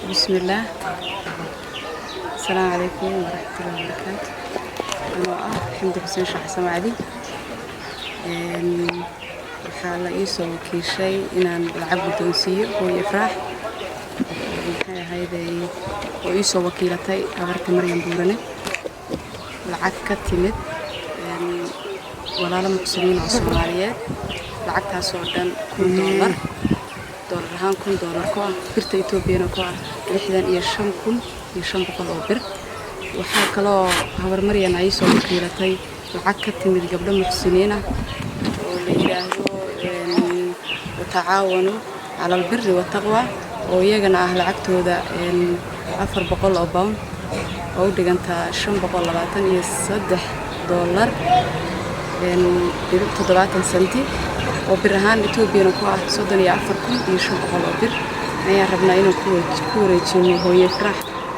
بسم الله. السلام عليكم ورحمة الله وبركاته. أنا حمد حسين شيخ حسام علي. waxaa la ii soo wakiishay inaan lacag guddoonsiiyo hooyo Ifraax maxay ahayday oo ii soo wakiilatay habarta Maryam Buurane lacag ka timid walaalo muslimiin oo Soomaaliyeed lacagtaas oo dhan $1,000 ahaan $1,000 ku ah birta Itoobiyaana ku ah 65,500 oo bir waxaa kaloo habar Maryam ay soo wakiilatay lacag ka timid gabdho muxsiniin ah oo la yiraahdo تعاونوا على البر والتقوى ويجنا أهل عقتودا 400 أو باون أو دقنتا $520 يصدح $1 تضربات سنتي وبرهان إثيوبيا نقوى صدني أفركم يشوفوا على البر أنا ربنا إنه كوريتشيني هو يفرح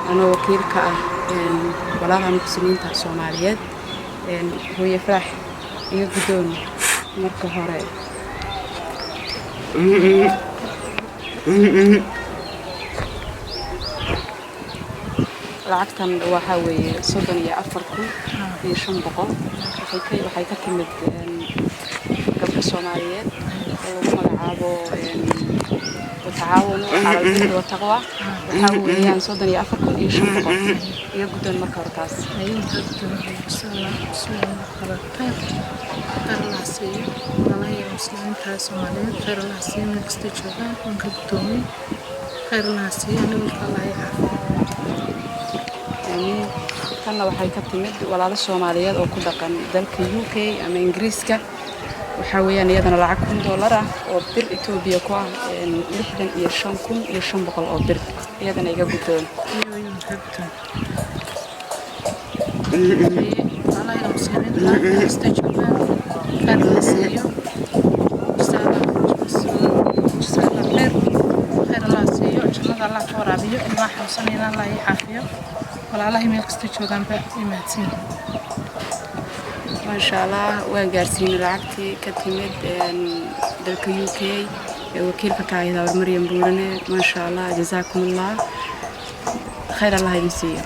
أنا وكيل كأ ولا هم مسلمين تاع هو يفرح يقدون مركو هراي lacagtan waxa weeye 34,500 waxay ka timid gabdho Soomaaliyeed oo magacaabo تعاونوا على البر والتقوى waxa weeyaan 34,500 iyo guddoon marka hortaas مسلمين تاسمالين خير الله سيم نكستجوبان ونكبتومي خير الله سيم نقول الله يعافي يعني كنا waxay ka timid walaalo Soomaaliyeed oo ku dhaqan dalka UK ama Ingiriiska waxa weeyaan iyadana lacag $1,000 ah oo bir Itoobiya ku ah 65,500 oo bir iyadana iga guddoon الله يا مسلمين نكستجوبان خير الله سيم الله ورابيو إنه حوصلنا الله يعافيه ولا الله يميل كستجوعان بإماتين ما شاء الله وقارسين العقتي كتمد دلك UK وكيل كايدا مريم بورني ما شاء الله جزاكم الله خير الله يمسيه